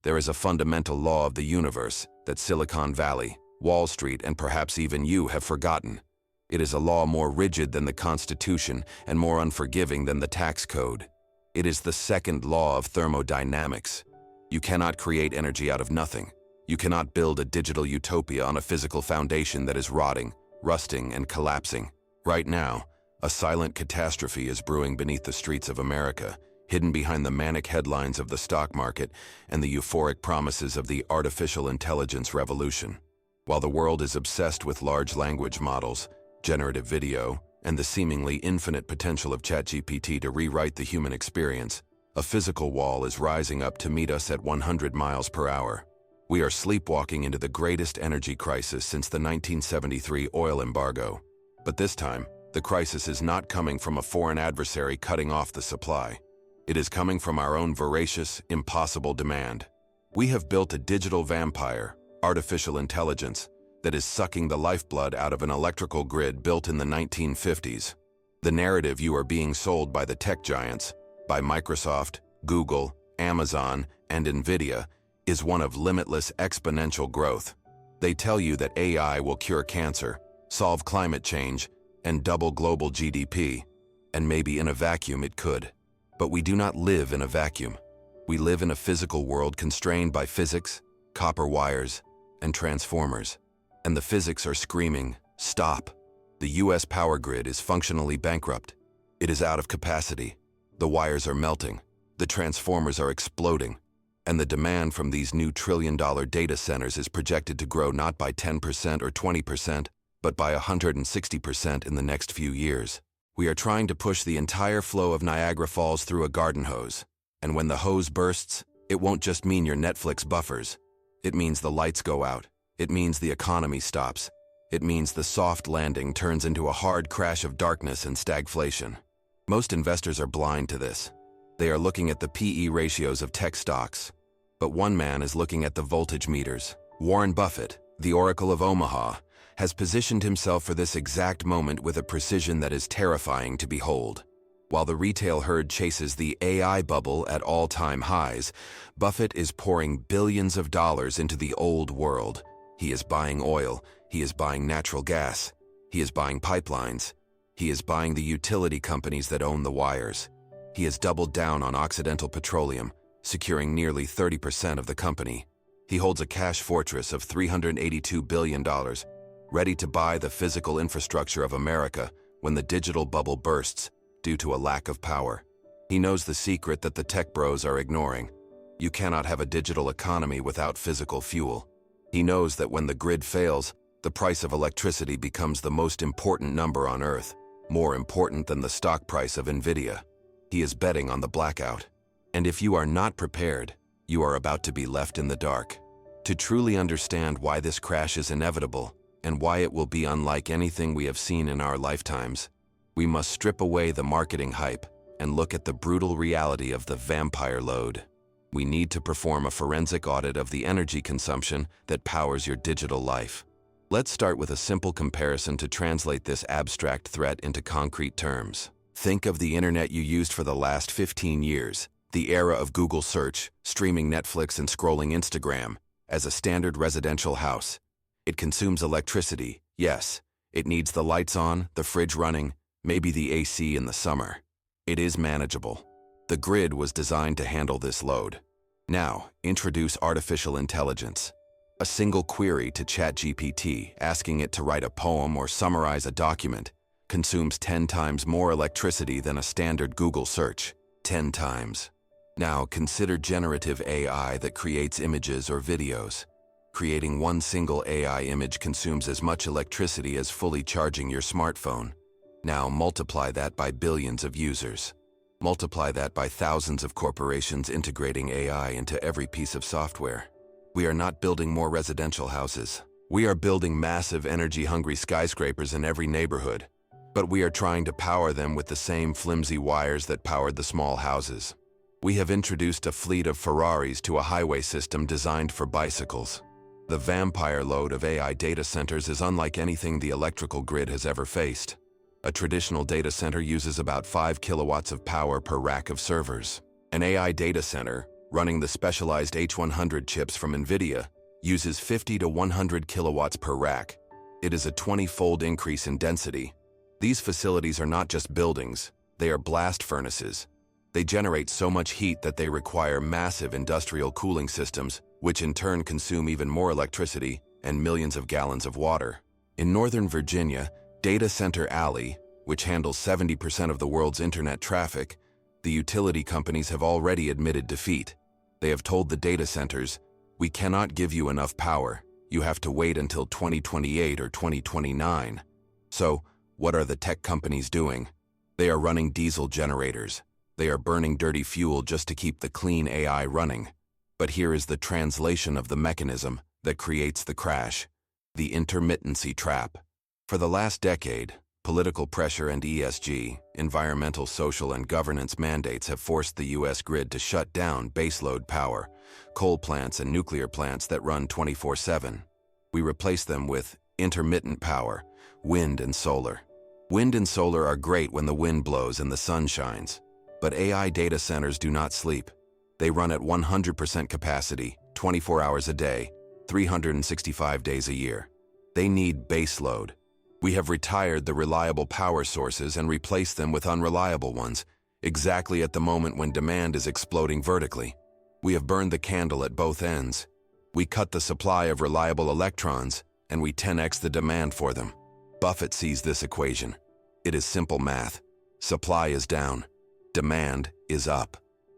There is a fundamental law of the universe that Silicon Valley, Wall Street, and perhaps even you have forgotten. It is a law more rigid than the Constitution and more unforgiving than the tax code. It is the second law of thermodynamics. You cannot create energy out of nothing. You cannot build a digital utopia on a physical foundation that is rotting, rusting, and collapsing. Right now, a silent catastrophe is brewing beneath the streets of America, hidden behind the manic headlines of the stock market and the euphoric promises of the artificial intelligence revolution. While the world is obsessed with large language models, generative video, and the seemingly infinite potential of ChatGPT to rewrite the human experience, a physical wall is rising up to meet us at 100 miles per hour. We are sleepwalking into the greatest energy crisis since the 1973 oil embargo. But this time, the crisis is not coming from a foreign adversary cutting off the supply. It is coming from our own voracious, impossible demand. We have built a digital vampire, artificial intelligence, that is sucking the lifeblood out of an electrical grid built in the 1950s. The narrative you are being sold by the tech giants, by Microsoft, Google, Amazon, and Nvidia, is one of limitless exponential growth. They tell you that AI will cure cancer, solve climate change, and double global GDP. And maybe in a vacuum it could. But we do not live in a vacuum. We live in a physical world constrained by physics, copper wires, and transformers. And the physics are screaming, stop. The US power grid is functionally bankrupt. It is out of capacity. The wires are melting. The transformers are exploding. And the demand from these new trillion-dollar data centers is projected to grow not by 10% or 20%, but by 160% in the next few years. We are trying to push the entire flow of Niagara Falls through a garden hose. And when the hose bursts, it won't just mean your Netflix buffers. It means the lights go out. It means the economy stops. It means the soft landing turns into a hard crash of darkness and stagflation. Most investors are blind to this. They are looking at the PE ratios of tech stocks. But one man is looking at the voltage meters. Warren Buffett, the Oracle of Omaha, has positioned himself for this exact moment with a precision that is terrifying to behold. While the retail herd chases the AI bubble at all-time highs, Buffett is pouring billions of dollars into the old world. He is buying oil. He is buying natural gas. He is buying pipelines. He is buying the utility companies that own the wires. He has doubled down on Occidental Petroleum, securing nearly 30% of the company. He holds a cash fortress of $382 billion, ready to buy the physical infrastructure of America when the digital bubble bursts due to a lack of power. He knows the secret that the tech bros are ignoring. You cannot have a digital economy without physical fuel. He knows that when the grid fails, the price of electricity becomes the most important number on Earth, more important than the stock price of Nvidia. He is betting on the blackout. And if you are not prepared, you are about to be left in the dark. To truly understand why this crash is inevitable and why it will be unlike anything we have seen in our lifetimes, we must strip away the marketing hype and look at the brutal reality of the vampire load. We need to perform a forensic audit of the energy consumption that powers your digital life. Let's start with a simple comparison to translate this abstract threat into concrete terms. Think of the internet you used for the last 15 years, the era of Google search, streaming Netflix, and scrolling Instagram, as a standard residential house. It consumes electricity, yes. It needs the lights on, the fridge running, maybe the AC in the summer. It is manageable. The grid was designed to handle this load. Now, introduce artificial intelligence. A single query to ChatGPT, asking it to write a poem or summarize a document, consumes 10 times more electricity than a standard Google search. 10 times. Now, consider generative AI that creates images or videos. Creating one single AI image consumes as much electricity as fully charging your smartphone. Now, multiply that by billions of users. Multiply that by thousands of corporations integrating AI into every piece of software. We are not building more residential houses. We are building massive energy-hungry skyscrapers in every neighborhood. But we are trying to power them with the same flimsy wires that powered the small houses. We have introduced a fleet of Ferraris to a highway system designed for bicycles. The vampire load of AI data centers is unlike anything the electrical grid has ever faced. A traditional data center uses about 5 kilowatts of power per rack of servers. An AI data center, running the specialized H100 chips from NVIDIA, uses 50 to 100 kilowatts per rack. It is a 20-fold increase in density. These facilities are not just buildings, they are blast furnaces. They generate so much heat that they require massive industrial cooling systems, which in turn consume even more electricity and millions of gallons of water. In Northern Virginia, Data Center Alley, which handles 70% of the world's internet traffic, the utility companies have already admitted defeat. They have told the data centers, "We cannot give you enough power. You have to wait until 2028 or 2029. So, what are the tech companies doing? They are running diesel generators. They are burning dirty fuel just to keep the clean AI running. But here is the translation of the mechanism that creates the crash: the intermittency trap. For the last decade, political pressure and ESG, environmental, social, and governance mandates have forced the U.S. grid to shut down baseload power, coal plants and nuclear plants that run 24/7. We replace them with intermittent power, wind and solar. Wind and solar are great when the wind blows and the sun shines. But AI data centers do not sleep. They run at 100% capacity, 24 hours a day, 365 days a year. They need baseload. We have retired the reliable power sources and replaced them with unreliable ones, exactly at the moment when demand is exploding vertically. We have burned the candle at both ends. We cut the supply of reliable electrons, and we 10x the demand for them. Buffett sees this equation. It is simple math. Supply is down. Demand is up.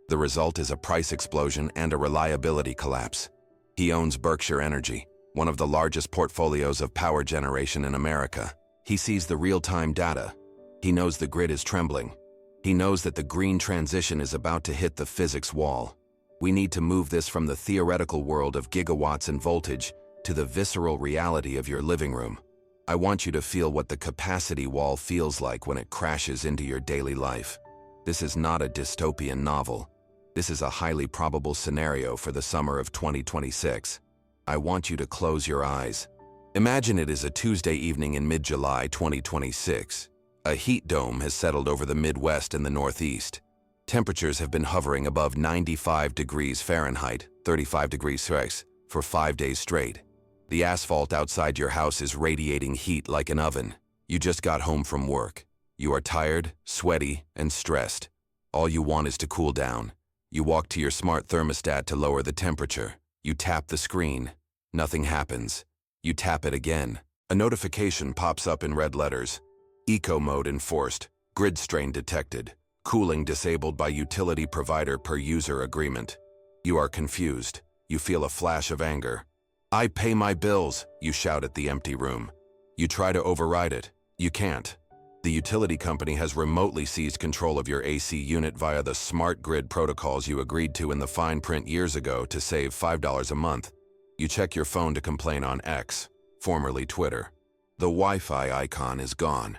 The result is a price explosion and a reliability collapse. He owns Berkshire Energy, one of the largest portfolios of power generation in America. He sees the real-time data. He knows the grid is trembling. He knows that the green transition is about to hit the physics wall. We need to move this from the theoretical world of gigawatts and voltage to the visceral reality of your living room. I want you to feel what the capacity wall feels like when it crashes into your daily life. This is not a dystopian novel. This is a highly probable scenario for the summer of 2026. I want you to close your eyes. Imagine it is a Tuesday evening in mid-July 2026. A heat dome has settled over the Midwest and the Northeast. Temperatures have been hovering above 95 degrees Fahrenheit, 35 degrees Celsius, for 5 days straight. The asphalt outside your house is radiating heat like an oven. You just got home from work. You are tired, sweaty, and stressed. All you want is to cool down. You walk to your smart thermostat to lower the temperature. You tap the screen. Nothing happens. You tap it again. A notification pops up in red letters. Eco mode enforced. Grid strain detected. Cooling disabled by utility provider per user agreement. You are confused. You feel a flash of anger. "I pay my bills," you shout at the empty room. You try to override it. You can't. The utility company has remotely seized control of your AC unit via the smart grid protocols you agreed to in the fine print years ago to save $5 a month. You check your phone to complain on X, formerly Twitter. The Wi-Fi icon is gone.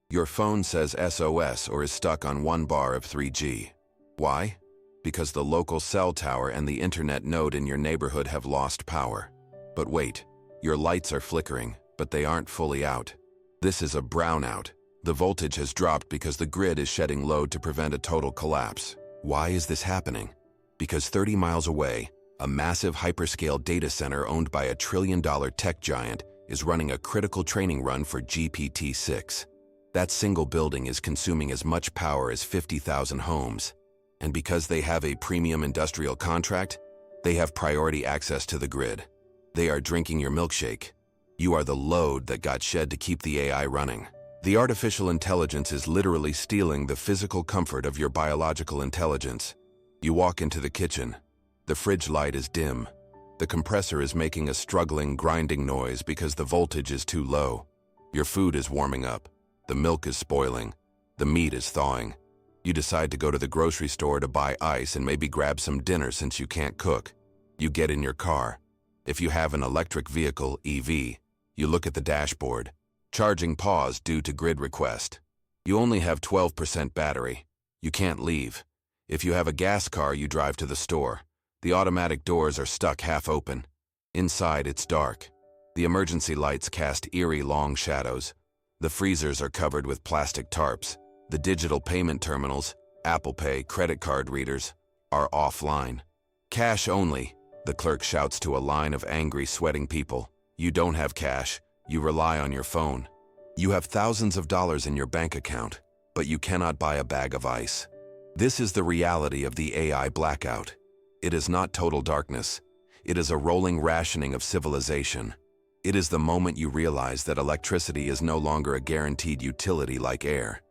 Your phone says SOS or is stuck on 1 bar of 3G. Why? Because the local cell tower and the internet node in your neighborhood have lost power. But wait, your lights are flickering, but they aren't fully out. This is a brownout. The voltage has dropped because the grid is shedding load to prevent a total collapse. Why is this happening? Because 30 miles away, a massive hyperscale data center owned by a trillion-dollar tech giant is running a critical training run for GPT-6. That single building is consuming as much power as 50,000 homes. And because they have a premium industrial contract, they have priority access to the grid. They are drinking your milkshake. You are the load that got shed to keep the AI running. The artificial intelligence is literally stealing the physical comfort of your biological intelligence. You walk into the kitchen. The fridge light is dim. The compressor is making a struggling, grinding noise because the voltage is too low. Your food is warming up. The milk is spoiling. The meat is thawing. You decide to go to the grocery store to buy ice and maybe grab some dinner since you can't cook. You get in your car. If you have an electric vehicle, EV, you look at the dashboard. Charging paused due to grid request. You only have 12% battery. You can't leave. If you have a gas car, you drive to the store. The automatic doors are stuck half open. Inside, it's dark. The emergency lights cast eerie long shadows. The freezers are covered with plastic tarps. The digital payment terminals, Apple Pay, credit card readers, are offline. Cash only, the clerk shouts to a line of angry, sweating people. You don't have cash, you rely on your phone. You have thousands of dollars in your bank account, but you cannot buy a bag of ice. This is the reality of the AI blackout. It is not total darkness. It is a rolling rationing of civilization. It is the moment you realize that electricity is no longer a guaranteed utility like air.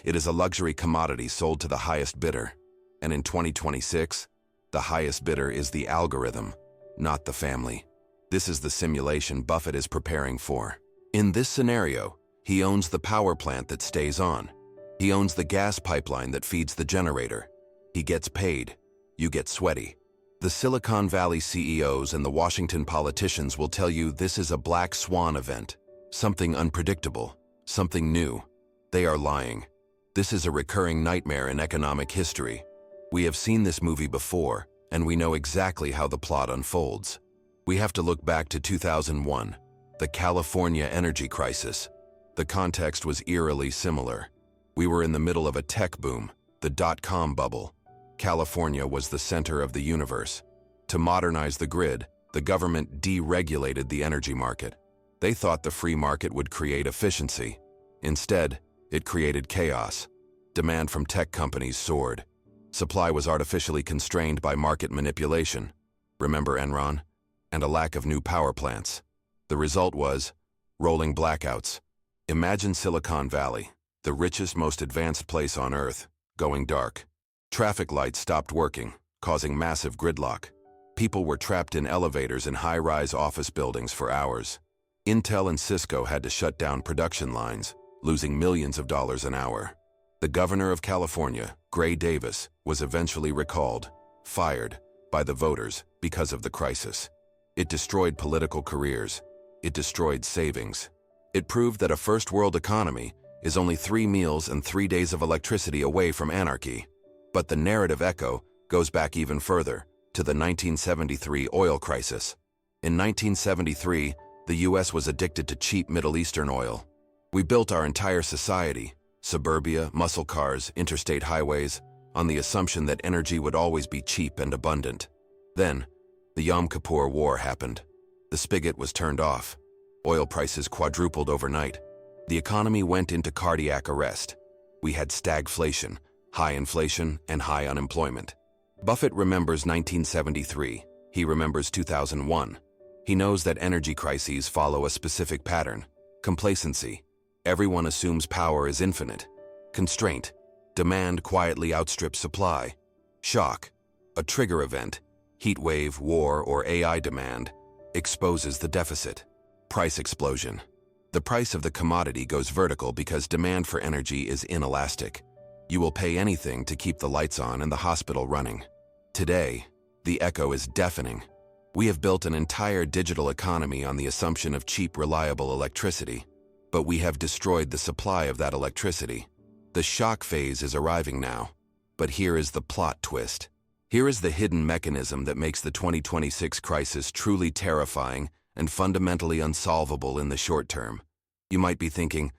It is a luxury commodity sold to the highest bidder. And in 2026, the highest bidder is the algorithm, not the family. This is the simulation Buffett is preparing for. In this scenario, he owns the power plant that stays on. He owns the gas pipeline that feeds the generator. He gets paid. You get sweaty. The Silicon Valley CEOs and the Washington politicians will tell you this is a black swan event, something unpredictable, something new. They are lying. This is a recurring nightmare in economic history. We have seen this movie before, and we know exactly how the plot unfolds. We have to look back to 2001, the California energy crisis. The context was eerily similar. We were in the middle of a tech boom, the dot-com bubble. California was the center of the universe. To modernize the grid, the government deregulated the energy market. They thought the free market would create efficiency. Instead, it created chaos. Demand from tech companies soared. Supply was artificially constrained by market manipulation. Remember Enron? And a lack of new power plants. The result was rolling blackouts. Imagine Silicon Valley, the richest, most advanced place on Earth, going dark. Traffic lights stopped working, causing massive gridlock. People were trapped in elevators in high-rise office buildings for hours. Intel and Cisco had to shut down production lines, losing millions of dollars an hour. The governor of California, Gray Davis, was eventually recalled, fired, by the voters because of the crisis. It destroyed political careers. It destroyed savings. It proved that a first-world economy is only 3 meals and 3 days of electricity away from anarchy. But the narrative echo goes back even further, to the 1973 oil crisis. In 1973, the US was addicted to cheap Middle Eastern oil. We built our entire society, suburbia, muscle cars, interstate highways, on the assumption that energy would always be cheap and abundant. Then, the Yom Kippur War happened. The spigot was turned off. Oil prices quadrupled overnight. The economy went into cardiac arrest. We had stagflation, high inflation, and high unemployment. Buffett remembers 1973. He remembers 2001. He knows that energy crises follow a specific pattern. Complacency. Everyone assumes power is infinite. Constraint. Demand quietly outstrips supply. Shock. A trigger event. Heat wave, war, or AI demand exposes the deficit. Price explosion. The price of the commodity goes vertical because demand for energy is inelastic. You will pay anything to keep the lights on and the hospital running. Today, the echo is deafening. We have built an entire digital economy on the assumption of cheap, reliable electricity, but we have destroyed the supply of that electricity. The shock phase is arriving now, but here is the plot twist. Here is the hidden mechanism that makes the 2026 crisis truly terrifying and fundamentally unsolvable in the short term. You might be thinking,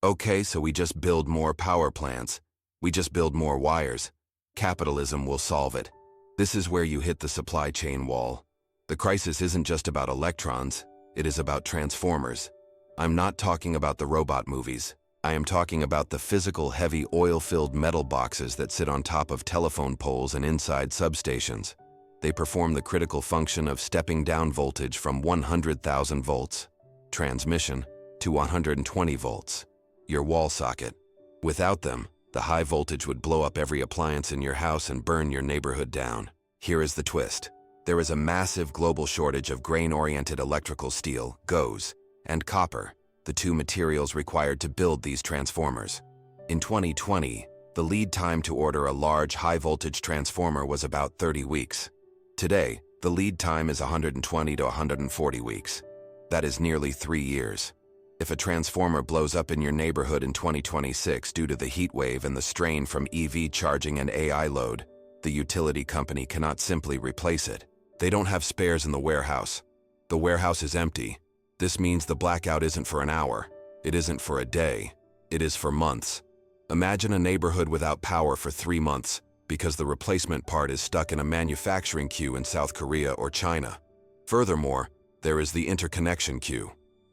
okay, so we just build more power plants. We just build more wires. Capitalism will solve it. This is where you hit the supply chain wall. The crisis isn't just about electrons, it is about transformers. I'm not talking about the robot movies. I am talking about the physical, heavy, oil-filled metal boxes that sit on top of telephone poles and inside substations. They perform the critical function of stepping down voltage from 100,000 volts, transmission, to 120 volts, your wall socket. Without them, the high voltage would blow up every appliance in your house and burn your neighborhood down. Here is the twist. There is a massive global shortage of grain-oriented electrical steel, GOES, and copper, the two materials required to build these transformers. In 2020, the lead time to order a large high-voltage transformer was about 30 weeks. Today, the lead time is 120 to 140 weeks. That is nearly 3 years. If a transformer blows up in your neighborhood in 2026 due to the heat wave and the strain from EV charging and AI load, the utility company cannot simply replace it. They don't have spares in the warehouse. The warehouse is empty. This means the blackout isn't for an hour. It isn't for a day. It is for months. Imagine a neighborhood without power for 3 months. because the replacement part is stuck in a manufacturing queue in South Korea or China. Furthermore, there is the interconnection queue.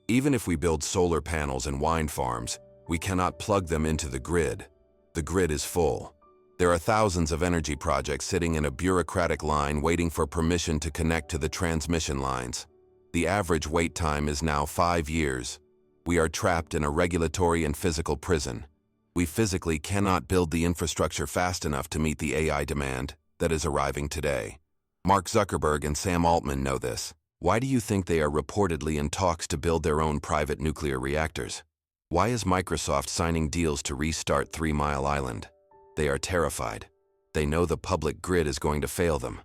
Even if we build solar panels and wind farms, we cannot plug them into the grid. The grid is full. There are thousands of energy projects sitting in a bureaucratic line waiting for permission to connect to the transmission lines. The average wait time is now 5 years. We are trapped in a regulatory and physical prison. We physically cannot build the infrastructure fast enough to meet the AI demand that is arriving today. Mark Zuckerberg and Sam Altman know this. Why do you think they are reportedly in talks to build their own private nuclear reactors? Why is Microsoft signing deals to restart 3 Mile Island? They are terrified. They know the public grid is going to fail them.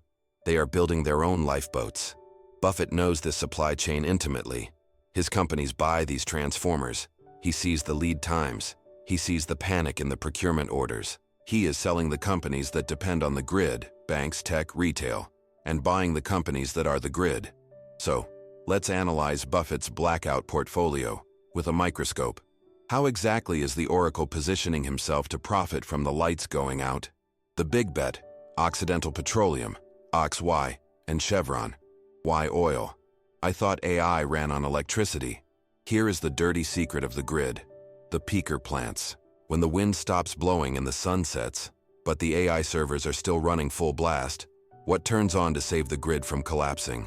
They are building their own lifeboats. Buffett knows this supply chain intimately. His companies buy these transformers. He sees the lead times. He sees the panic in the procurement orders. He is selling the companies that depend on the grid, banks, tech, retail, and buying the companies that are the grid. So, let's analyze Buffett's blackout portfolio with a microscope. How exactly is the Oracle positioning himself to profit from the lights going out? The big bet, Occidental Petroleum, OXY, and Chevron. Why oil? I thought AI ran on electricity. Here is the dirty secret of the grid. The peaker plants. When the wind stops blowing and the sun sets, but the AI servers are still running full blast, what turns on to save the grid from collapsing?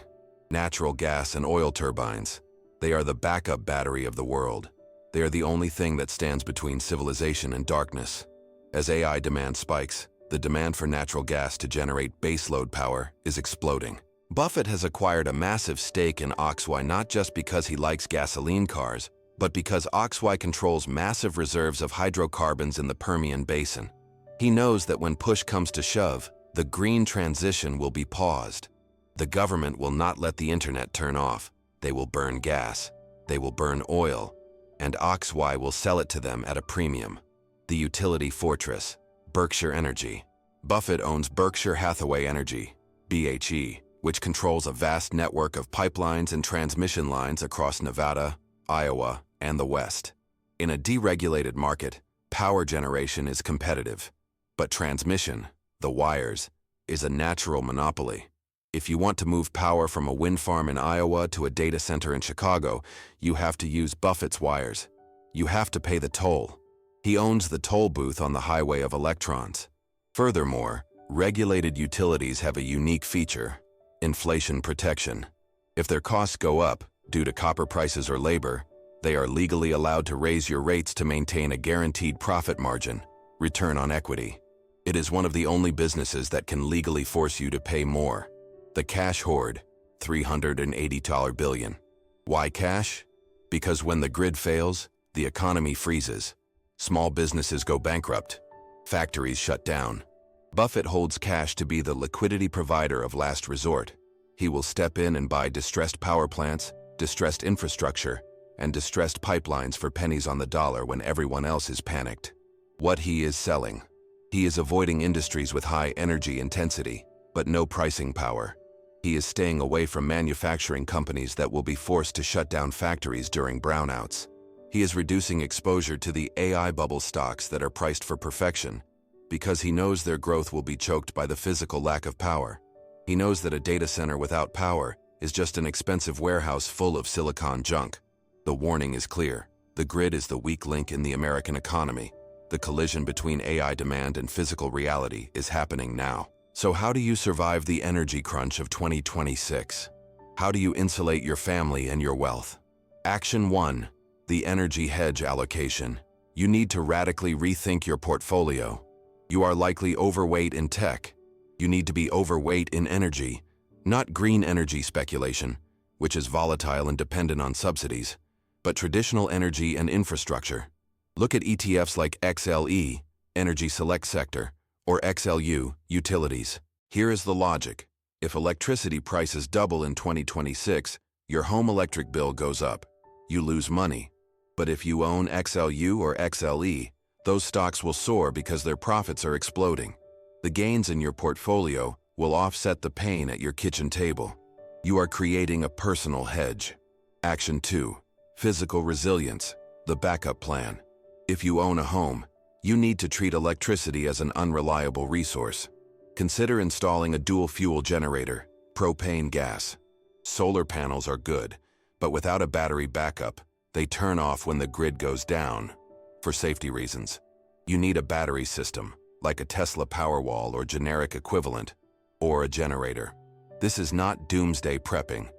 Natural gas and oil turbines. They are the backup battery of the world. They are the only thing that stands between civilization and darkness. As AI demand spikes, the demand for natural gas to generate baseload power is exploding. Buffett has acquired a massive stake in OXY not just because he likes gasoline cars, but because OXY controls massive reserves of hydrocarbons in the Permian Basin. He knows that when push comes to shove, the green transition will be paused. The government will not let the internet turn off. They will burn gas. They will burn oil. And OXY will sell it to them at a premium. The utility fortress, Berkshire Energy. Buffett owns Berkshire Hathaway Energy, BHE, which controls a vast network of pipelines and transmission lines across Nevada, Iowa, and the West. In a deregulated market, power generation is competitive. But transmission, the wires, is a natural monopoly. If you want to move power from a wind farm in Iowa to a data center in Chicago, you have to use Buffett's wires. You have to pay the toll. He owns the toll booth on the highway of electrons. Furthermore, regulated utilities have a unique feature: inflation protection. If their costs go up, due to copper prices or labor, they are legally allowed to raise your rates to maintain a guaranteed profit margin, return on equity. It is one of the only businesses that can legally force you to pay more. The cash hoard, $380 billion. Why cash? Because when the grid fails, the economy freezes. Small businesses go bankrupt. Factories shut down. Buffett holds cash to be the liquidity provider of last resort. He will step in and buy distressed power plants, distressed infrastructure, and distressed pipelines for pennies on the dollar when everyone else is panicked. What he is selling. He is avoiding industries with high energy intensity, but no pricing power. He is staying away from manufacturing companies that will be forced to shut down factories during brownouts. He is reducing exposure to the AI bubble stocks that are priced for perfection, because he knows their growth will be choked by the physical lack of power. He knows that a data center without power is just an expensive warehouse full of silicon junk. The warning is clear. The grid is the weak link in the American economy. The collision between AI demand and physical reality is happening now. So how do you survive the energy crunch of 2026? How do you insulate your family and your wealth? Action 1. The energy hedge allocation. You need to radically rethink your portfolio. You are likely overweight in tech. You need to be overweight in energy, not green energy speculation, which is volatile and dependent on subsidies, but traditional energy and infrastructure. Look at ETFs like XLE, Energy Select Sector, or XLU, Utilities. Here is the logic. If electricity prices double in 2026, your home electric bill goes up. You lose money. But if you own XLU or XLE, those stocks will soar because their profits are exploding. The gains in your portfolio will offset the pain at your kitchen table. You are creating a personal hedge. Action 2. Physical resilience, the backup plan. If you own a home, you need to treat electricity as an unreliable resource. Consider installing a dual-fuel generator, propane gas. Solar panels are good, but without a battery backup, they turn off when the grid goes down. For safety reasons, you need a battery system, like a Tesla Powerwall or generic equivalent, or a generator. This is not doomsday prepping.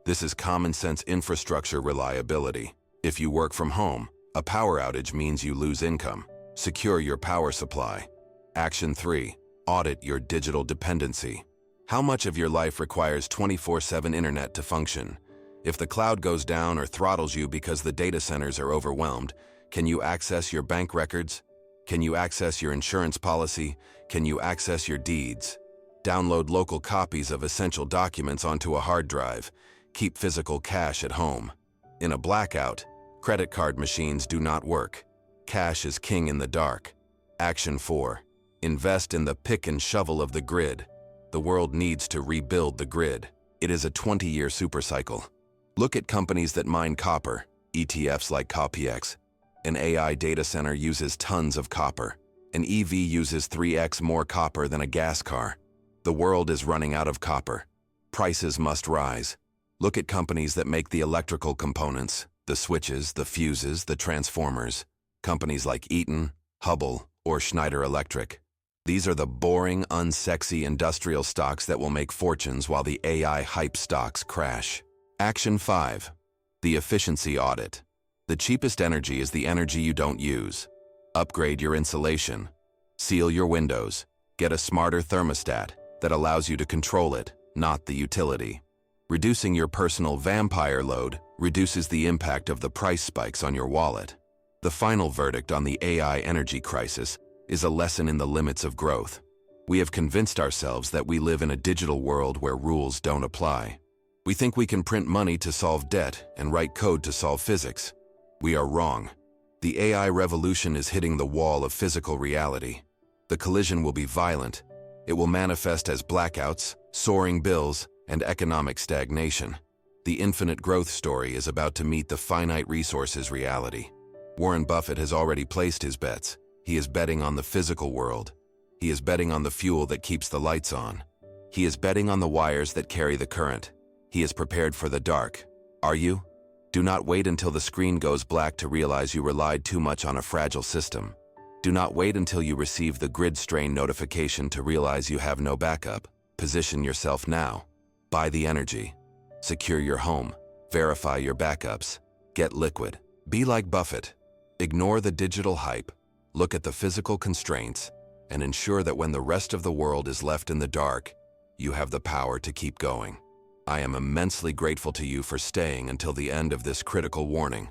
This is common-sense infrastructure reliability. If you work from home, a power outage means you lose income. Secure your power supply. Action 3. Audit your digital dependency. How much of your life requires 24/7 internet to function? If the cloud goes down or throttles you because the data centers are overwhelmed, can you access your bank records? Can you access your insurance policy? Can you access your deeds? Download local copies of essential documents onto a hard drive. Keep physical cash at home. In a blackout, credit card machines do not work. Cash is king in the dark. Action 4. Invest in the pick and shovel of the grid. The world needs to rebuild the grid. It is a 20-year supercycle. Look at companies that mine copper, ETFs like COPX. An AI data center uses tons of copper. An EV uses 3x more copper than a gas car. The world is running out of copper. Prices must rise. Look at companies that make the electrical components, the switches, the fuses, the transformers. Companies like Eaton, Hubbell, or Schneider Electric. These are the boring, unsexy industrial stocks that will make fortunes while the AI hype stocks crash. Action 5. The efficiency audit. The cheapest energy is the energy you don't use. Upgrade your insulation. Seal your windows. Get a smarter thermostat that allows you to control it, not the utility. Reducing your personal vampire load reduces the impact of the price spikes on your wallet. The final verdict on the AI energy crisis is a lesson in the limits of growth. We have convinced ourselves that we live in a digital world where rules don't apply. We think we can print money to solve debt and write code to solve physics. We are wrong. The AI revolution is hitting the wall of physical reality. The collision will be violent. It will manifest as blackouts, soaring bills, and economic stagnation. The infinite growth story is about to meet the finite resources reality. Warren Buffett has already placed his bets. He is betting on the physical world. He is betting on the fuel that keeps the lights on. He is betting on the wires that carry the current. He is prepared for the dark. Are you? Do not wait until the screen goes black to realize you relied too much on a fragile system. Do not wait until you receive the grid strain notification to realize you have no backup. Position yourself now. Buy the energy. Secure your home. Verify your backups. Get liquid. Be like Buffett. Ignore the digital hype. Look at the physical constraints and ensure that when the rest of the world is left in the dark, you have the power to keep going. I am immensely grateful to you for staying until the end of this critical warning.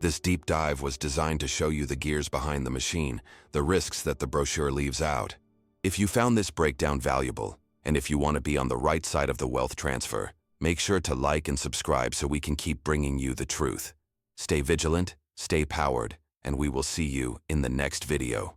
This deep dive was designed to show you the gears behind the machine, the risks that the brochure leaves out. If you found this breakdown valuable, and if you want to be on the right side of the wealth transfer, make sure to like and subscribe so we can keep bringing you the truth. Stay vigilant, stay powered, and we will see you in the next video.